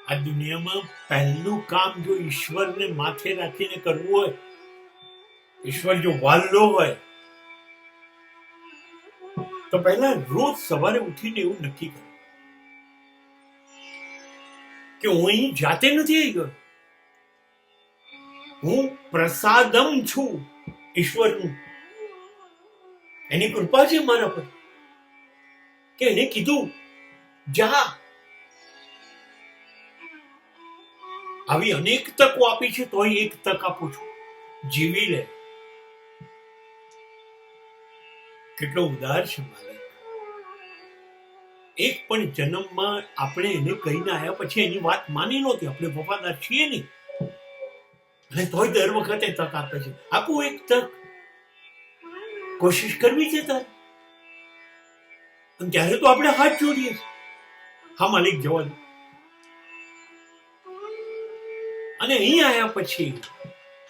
આ દુનિયામાં પહેલું કામ જો ઈશ્વરને માથે રાખીને કરવું હોય, ઈશ્વર જો વાલ્લો હોય, તો પહેલા રોજ સવારે ઉઠીને એવું નક્કી કરો કે હું અહીં જાતે નથી આવી ગયો, હું પ્રસાદમ છું ઈશ્વરનું. એની કૃપા છે મારા પર કે એને કીધું જા. આવી અનેક તકો આપી છે, તોય એક તક આપું છું, જીવી લે. કેટલો ઉદાર છે માલિક. એક પણ જન્મમાં આપણે એને કહીને આવ્યા પછી એની વાત માની નહોતી. આપણે વફાદાર છીએ નહીં, અને તોય દર વખતે તક આપે છે. આપું એક તક, કોશિશ કરવી છે તારે. અને ત્યારે તો આપણે હાથ જોડીએ, હા માલિક જવા દો. અને અહીં આવ્યા પછી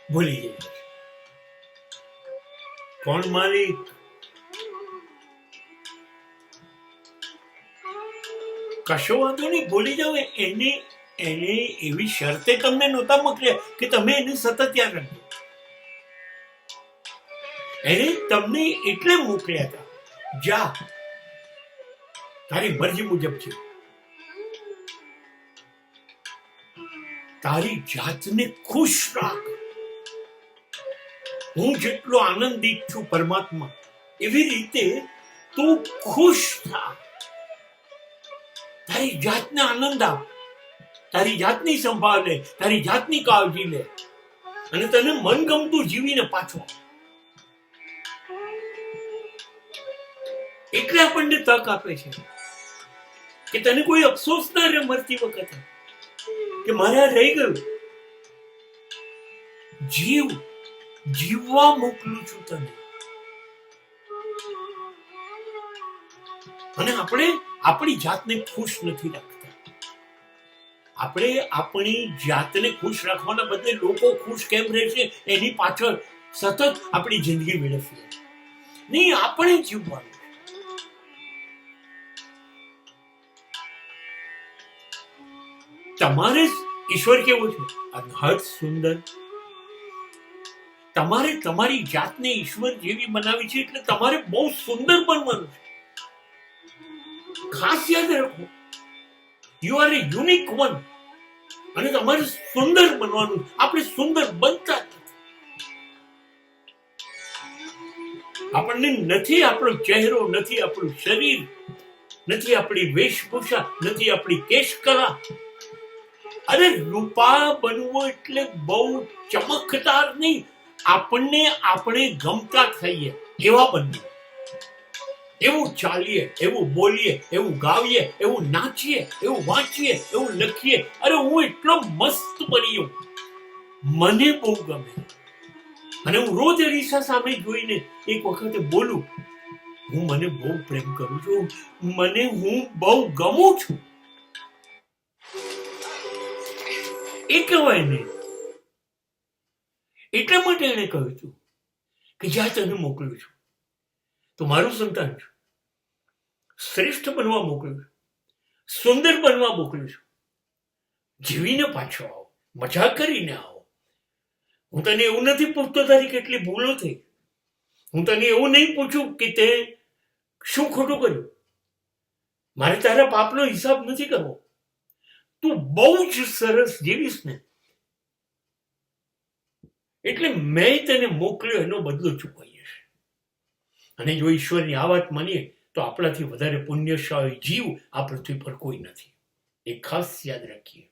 ભૂલી જાય કોણ માલિક. કશો વાંધો નહીં, ભૂલી જાઓ. એને એવી શરતે તમને નહોતા મોકલ્યા કે તમે એને સતત યાદ રાખો. એને તમને એટલે મોકલ્યા હતા, જા, તારી મરજી મુજબ છે. તારી જાતને ખુશ રાખ. હું જેટલો આનંદિત છું પરમાત્મા, એવી રીતે તું ખુશ થા. તારી જાતને આનંદ આપ, તારી જાતની સંભાળ લે, તારી જાતની કાળજી લે, અને તને મનગમતું જીવીને પાછો. એટલે આપણને તક આપે છે કે તને કોઈ અફસોસ ના રહે મરતી વખતે કે મારે આ રહી ગયું. જીવવા મોકલું છું તને. અને આપણે આપણી જાતને ખુશ નથી રાખતા. આપણે આપણી જાતને ખુશ રાખવાના બદલે લોકો ખુશ કેમ રહેશે એની પાછળ સતત આપણી જિંદગી વેડફીએ. નહીં, આપણે જીવવાનું. તમારે ઈશ્વર કેવો છે? અનહદ સુંદર. તમારે તમારી જાતને ઈશ્વર જેવી બનાવી છે, એટલે તમારે બહુ સુંદર બનવાનું છે. ખાસ યાદ રાખો, you are A unique one. અને તમારે સુંદર બનવાનું. આપણે સુંદર બનતા આપણને નથી આપણો ચહેરો, નથી આપણું શરીર, નથી આપણી વેશભૂષા, નથી આપણી કેશકલા. અરે રૂપા બનવું એટલે બહુ ચમકદાર નહીં, આપણને આપણે ગમતા થઈએ એવા બનવું. એવું ચાલીએ, એવું બોલીએ, એવું ગાવીએ, એવું નાચીએ, એવું વાંચીએ, એવું લખીએ. અરે હું એટલો મસ્ત બન્યો, મને બહુ ગમે. અને હું રોજ અરીસા સામે જોઈને એક વખતે બોલું, હું મને બહુ પ્રેમ કરું છું, હું બહુ ગમું છું. એ કહેવાય નહીં. એટલા માટે એને કહ્યું હતું કે જ્યાં તને મોકલું છું, તો મારું સંતાન છું, શ્રેષ્ઠ બનવા મોકલું છું, સુંદર બનવા મોકલું છું. જીવીને પાછો આવો, મજા કરીને આવો. હું તને એવું નથી પૂછતો તારી કેટલી ભૂલો થઈ. હું તને એવું નહીં પૂછું કે તે શું ખોટું કર્યું. મારે તારા પાપનો હિસાબ નથી કરવો. તું બહુ જ સરસ જીવીશ ને, એટલે મેં તને મોકલ્યો, એનો બદલો ચૂકવીએ. અને જો ઈશ્વરની આ વાત માનીએ તો આપણાથી વધારે પુણ્યશાળી જીવ આ પૃથ્વી પર કોઈ નથી. એ ખાસ યાદ રાખીએ.